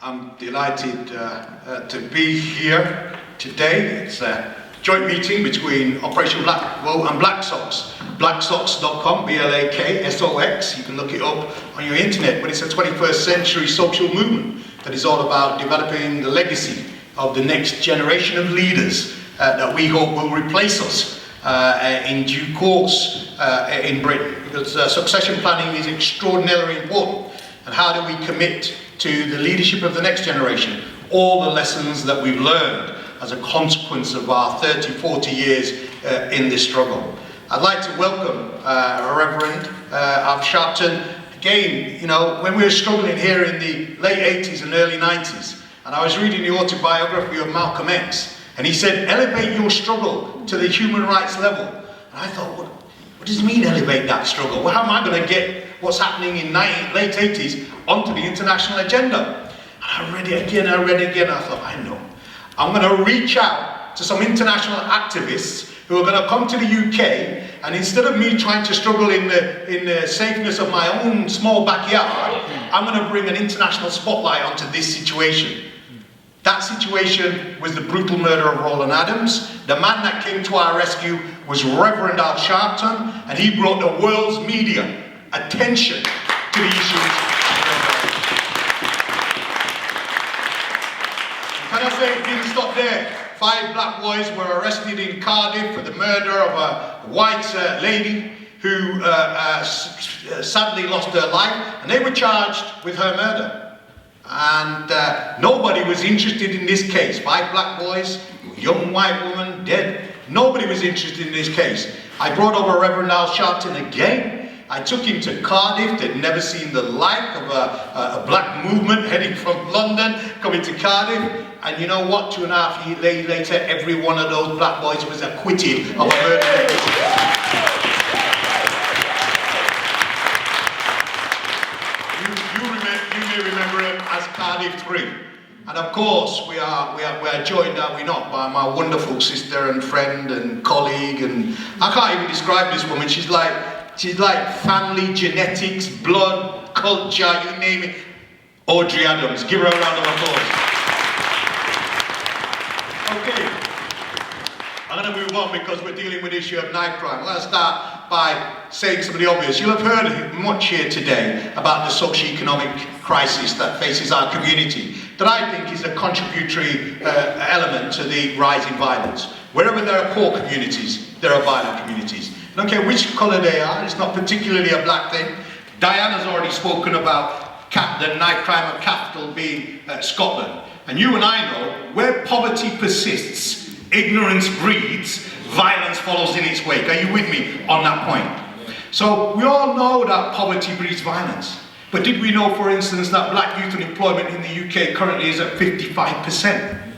I'm delighted to be here today. It's a joint meeting between Operation Blackroad and Blaksox. Blaksox.com, B-L-A-K-S-O-X. You can look it up on your internet, but it's a 21st century social movement that is all about developing the legacy of the next generation of leaders that we hope will replace us in due course in Britain. Because succession planning is extraordinarily important. And how do we commit to the leadership of the next generation all the lessons that we've learned as a consequence of our 30, 40 years in this struggle? I'd like to welcome Reverend Al Sharpton. Again, you know, when we were struggling here in the late 80s and early 90s, and I was reading the autobiography of Malcolm X, and he said, elevate your struggle to the human rights level. And I thought, what does it mean, elevate that struggle? Well, how am I going to get what's happening in late 80s onto the international agenda? And I read it again, I thought, I know. I'm going to reach out to some international activists who are going to come to the UK, and instead of me trying to struggle in the safeness of my own small backyard, I'm going to bring an international spotlight onto this situation. That situation was the brutal murder of Roland Adams. The man that came to our rescue was Reverend Al Sharpton, and he brought the world's media attention to the issues. Can I say it didn't stop there? 5 black boys were arrested in Cardiff for the murder of a white lady who sadly lost her life, and they were charged with her murder. And nobody was interested in this case. 5 black boys, young white woman dead. Nobody was interested in this case. I brought over Reverend Al Sharpton again. I took him to Cardiff. They'd never seen the like of a black movement heading from London, coming to Cardiff. And you know what? 2.5 years later, every one of those black boys was acquitted of a murder. You may remember it as Cardiff 3. And of course, we are joined, are we not, by my wonderful sister and friend and colleague. And I can't even describe this woman. She's like family, genetics, blood, culture, you name it. Audrey Adams. Give her a round of applause. Okay, I'm going to move on because we're dealing with the issue of knife crime. I'm going to start by saying some of the obvious. You'll have heard much here today about the socio-economic crisis that faces our community, that I think is a contributory element to the rise in violence. Wherever there are poor communities, there are violent communities. I don't care which colour they are, it's not particularly a black thing. Diane has already spoken about the knife crime of capital being Scotland. And you and I know, where poverty persists, ignorance breeds, violence follows in its wake. Are you with me on that point? So we all know that poverty breeds violence. But did we know, for instance, that black youth unemployment in the UK currently is at 55%?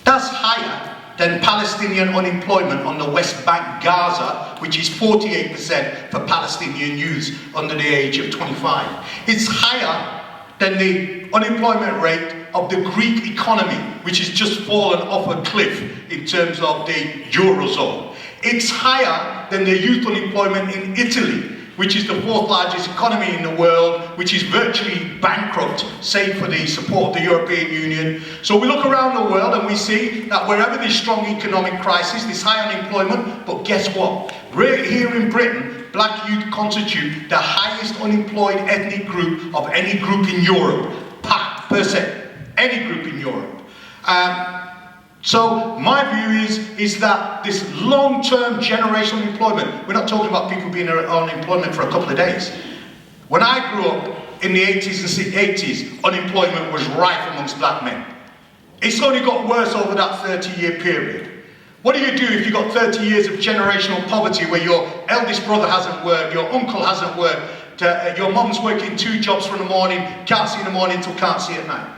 That's higher than Palestinian unemployment on the West Bank, Gaza, which is 48% for Palestinian youths under the age of 25. It's higher than the unemployment rate of the Greek economy, which has just fallen off a cliff in terms of the Eurozone. It's higher than the youth unemployment in Italy, which is the 4th largest economy in the world, which is virtually bankrupt, save for the support of the European Union. So we look around the world and we see that wherever there's strong economic crisis, there's high unemployment, but guess what? Right here in Britain, black youth constitute the highest unemployed ethnic group of any group in Europe, per se, any group in Europe. So my view is that this long-term generational employment, we're not talking about people being on unemployment for a couple of days. When I grew up in the 80s and 80s, unemployment was rife amongst black men. It's only got worse over that 30-year period. What do you do if you've got 30 years of generational poverty where your eldest brother hasn't worked, your uncle hasn't worked, your mum's working 2 jobs from the morning, can't see in the morning till can't see at night?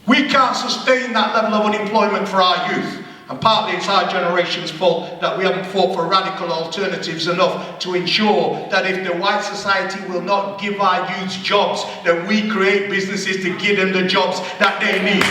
We can't sustain that level of unemployment for our youth. And partly it's our generation's fault that we haven't fought for radical alternatives enough to ensure that if the white society will not give our youths jobs, that we create businesses to give them the jobs that they need.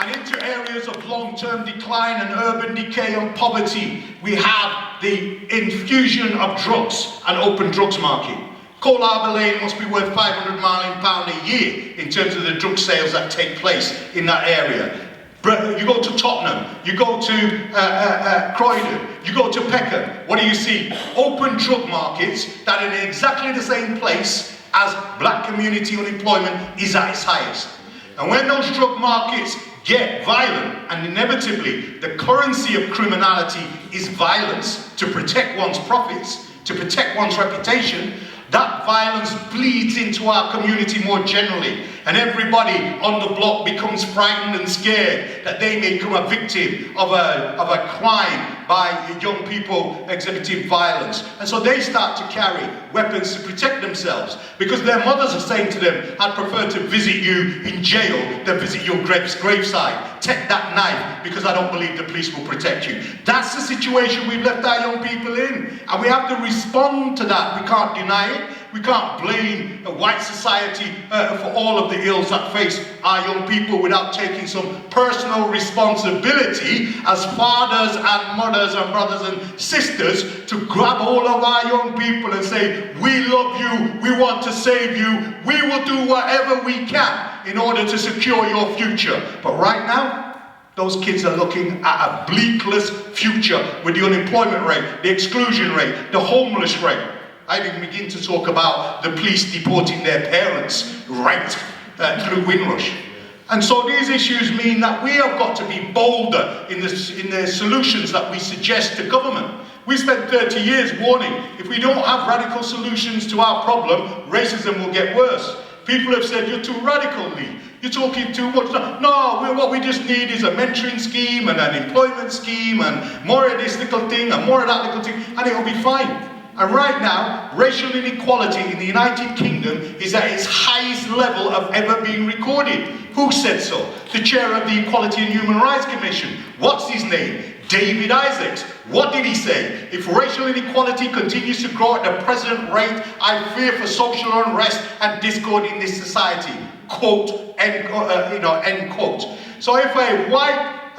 And into areas of long-term decline and urban decay and poverty, we have the infusion of drugs and open drugs market. Cole Harbour Lane must be worth £500 million a year in terms of the drug sales that take place in that area. You go to Tottenham, you go to Croydon, you go to Peckham, what do you see? Open drug markets that are in exactly the same place as black community unemployment is at its highest. And when those drug markets get violent, and inevitably the currency of criminality is violence to protect one's profits, to protect one's reputation, that violence bleeds into our community more generally, and everybody on the block becomes frightened and scared that they may become a victim of a crime by young people exhibiting violence. And so they start to carry weapons to protect themselves, because their mothers are saying to them, I'd prefer to visit you in jail than visit your graveside. Take that knife, because I don't believe the police will protect you. That's the situation we've left our young people in, and we have to respond to that. We can't deny it. We can't blame a white society for all of the ills that face our young people without taking some personal responsibility as fathers and mothers and brothers and sisters to grab hold of our young people and say, we love you, we want to save you, we will do whatever we can in order to secure your future. But right now, those kids are looking at a bleakless future with the unemployment rate, the exclusion rate, the homeless rate. I didn't begin to talk about the police deporting their parents right through Windrush. And so these issues mean that we have got to be bolder in the solutions that we suggest to government. We spent 30 years warning, if we don't have radical solutions to our problem, racism will get worse. People have said, you're too radical, Lee. You're talking too much. No, what we just need is a mentoring scheme and an employment scheme and more of this little thing and more of that little thing, and it'll be fine. And right now, racial inequality in the United Kingdom is at its highest level of ever being recorded. Who said so? The chair of the Equality and Human Rights Commission. What's his name? David Isaacs. What did he say? If racial inequality continues to grow at the present rate, I fear for social unrest and discord in this society. Quote, end quote. So if a white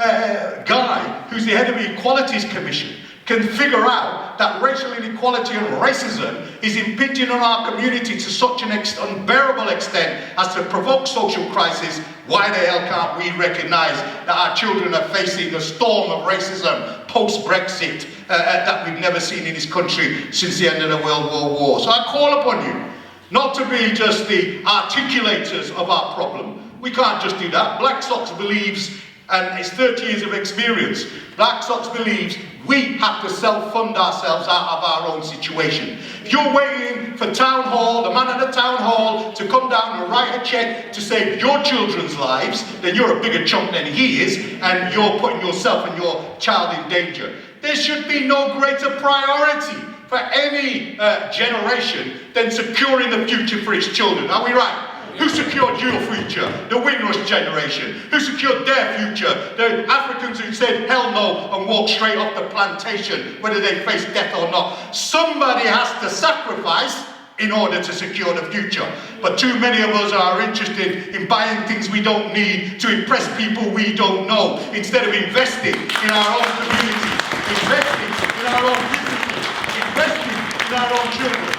guy who's the head of the Equalities Commission can figure out that racial inequality and racism is impinging on our community to such an unbearable extent as to provoke social crisis, why the hell can't we recognize that our children are facing a storm of racism post-Brexit that we've never seen in this country since the end of the World War? So I call upon you not to be just the articulators of our problem. We can't just do that. Blaksox believes, and it's 30 years of experience, Blaksox believes we have to self-fund ourselves out of our own situation. If you're waiting for town hall, the man at the town hall, to come down and write a check to save your children's lives, then you're a bigger chump than he is, and you're putting yourself and your child in danger. There should be no greater priority for any generation than securing the future for its children. Are we right? Who secured your future? The Windrush generation. Who secured their future? The Africans who said hell no and walked straight off the plantation, whether they faced death or not. Somebody has to sacrifice in order to secure the future. But too many of us are interested in buying things we don't need to impress people we don't know, instead of investing in our own community, investing in our own businesses, investing in our own children.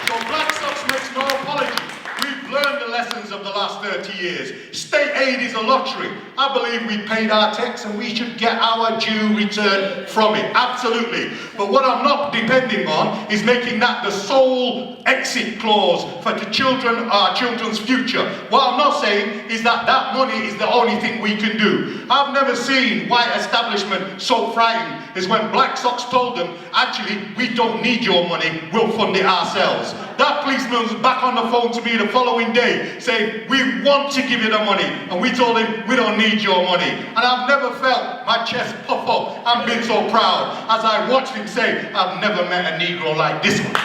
So Blaksox makes no apology. We've learned the lessons of the last 30 years. State aid is a lottery. I believe we paid our tax and we should get our due return from it. Absolutely. But what I'm not depending on is making that the sole exit clause for the children, our children's future. What I'm not saying is that that money is the only thing we can do. I've never seen white establishment so frightened as when Blaksox told them, actually, we don't need your money, we'll fund it ourselves. That policeman was back on the phone to me the following day saying, we want to give you the money. And we told him, we don't need your money. And I've never felt my chest puff up and been so proud as I watched him say, I've never met a Negro like this one.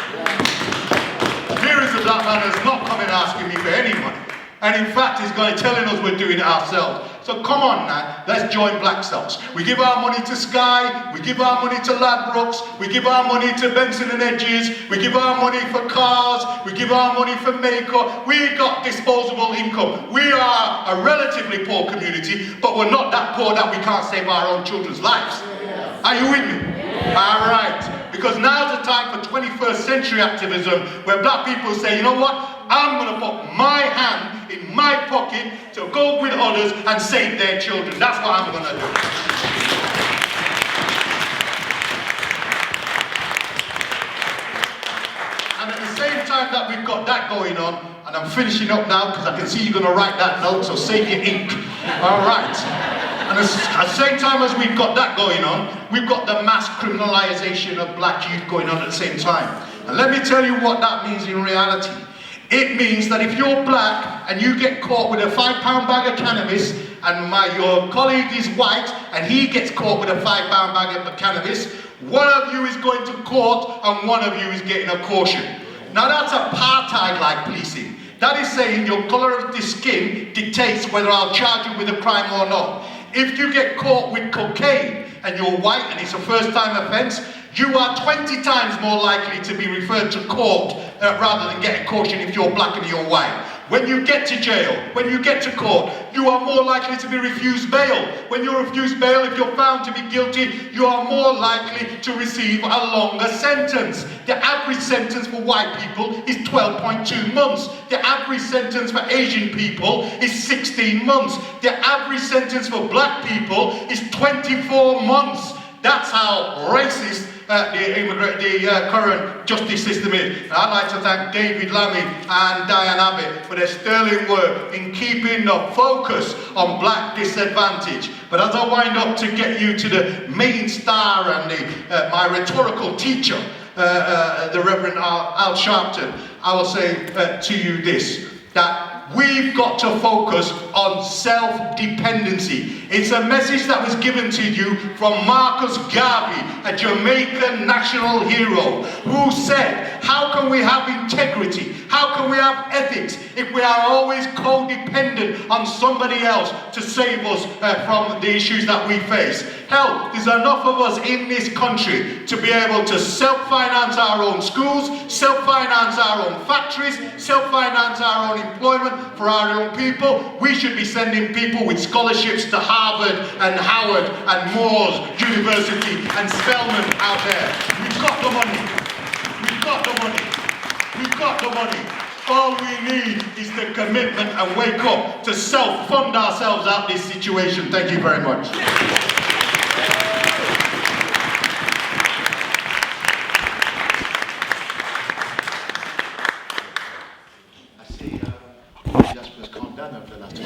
Here is a black man who's not coming asking me for any money. And in fact, he's going to telling us we're doing it ourselves. So come on now, let's join Blaksox. We give our money to Sky, we give our money to Ladbrokes, we give our money to Benson and Hedges, we give our money for cars, we give our money for makeup. We got disposable income. We are a relatively poor community, but we're not that poor that we can't save our own children's lives. Are you with me? All right. Because now's the time for 21st century activism where black people say, you know what? I'm going to put my hand in my pocket to go with others and save their children. That's what I'm going to do. And at the same time that we've got that going on, and I'm finishing up now because I can see you're going to write that note, so save your ink. All right. And at the same time as we've got that going on, we've got the mass criminalization of black youth going on at the same time. And let me tell you what that means in reality. It means that if you're black and you get caught with a 5-pound bag of cannabis, and your colleague is white and he gets caught with a 5-pound bag of cannabis, one of you is going to court and one of you is getting a caution. Now that's apartheid-like policing. That is saying your colour of the skin dictates whether I'll charge you with a crime or not. If you get caught with cocaine and you're white and it's a first-time offence, you are 20 times more likely to be referred to court rather than get a caution if you're black and you're white. When you get to jail, when you get to court, you are more likely to be refused bail. When you're refused bail, if you're found to be guilty, you are more likely to receive a longer sentence. The average sentence for white people is 12.2 months. The average sentence for Asian people is 16 months. The average sentence for black people is 24 months. That's how racist the current justice system is. And I'd like to thank David Lammy and Diane Abbott for their sterling work in keeping the focus on black disadvantage. But as I wind up to get you to the main star and my rhetorical teacher, the Reverend Al Sharpton, I will say to you this, that we've got to focus on self-dependency. It's a message that was given to you from Marcus Garvey, a Jamaican national hero, who said, how can we have integrity? How can we have ethics if we are always codependent on somebody else to save us from the issues that we face? Hell, there's enough of us in this country to be able to self-finance our own schools, self-finance our own factories, self-finance our own employment for our own people. We should be sending people with scholarships to Harvard and Howard and Moores University and Spelman out there. We've got the money. We've got the money. We've got the money. All we need is the commitment and wake up to self-fund ourselves out of this situation. Thank you very much. Jasper's calmed down over the last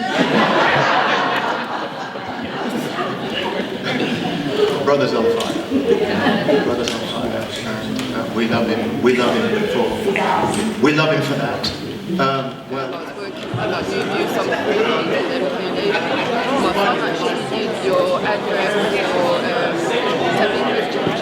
Brother's on fire. Brother's on fire. And we love him. We love him before. We love him for that. Well. About you do something in the community. Well, some actually use your address or something with church.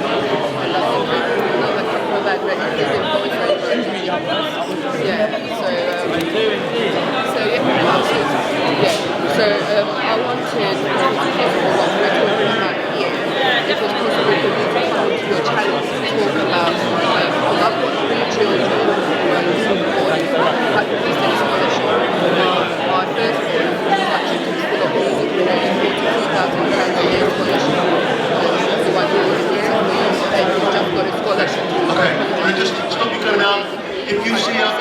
So I wanted to hear what we're talking about here. If it's possible for you to come to your channel to talk about, I've got 3 children at the business scholarship. My first one was actually to school of music with £42,000 a year scholarship. The one who was here, and he just got a scholarship. Okay, just stop you going down. If you see our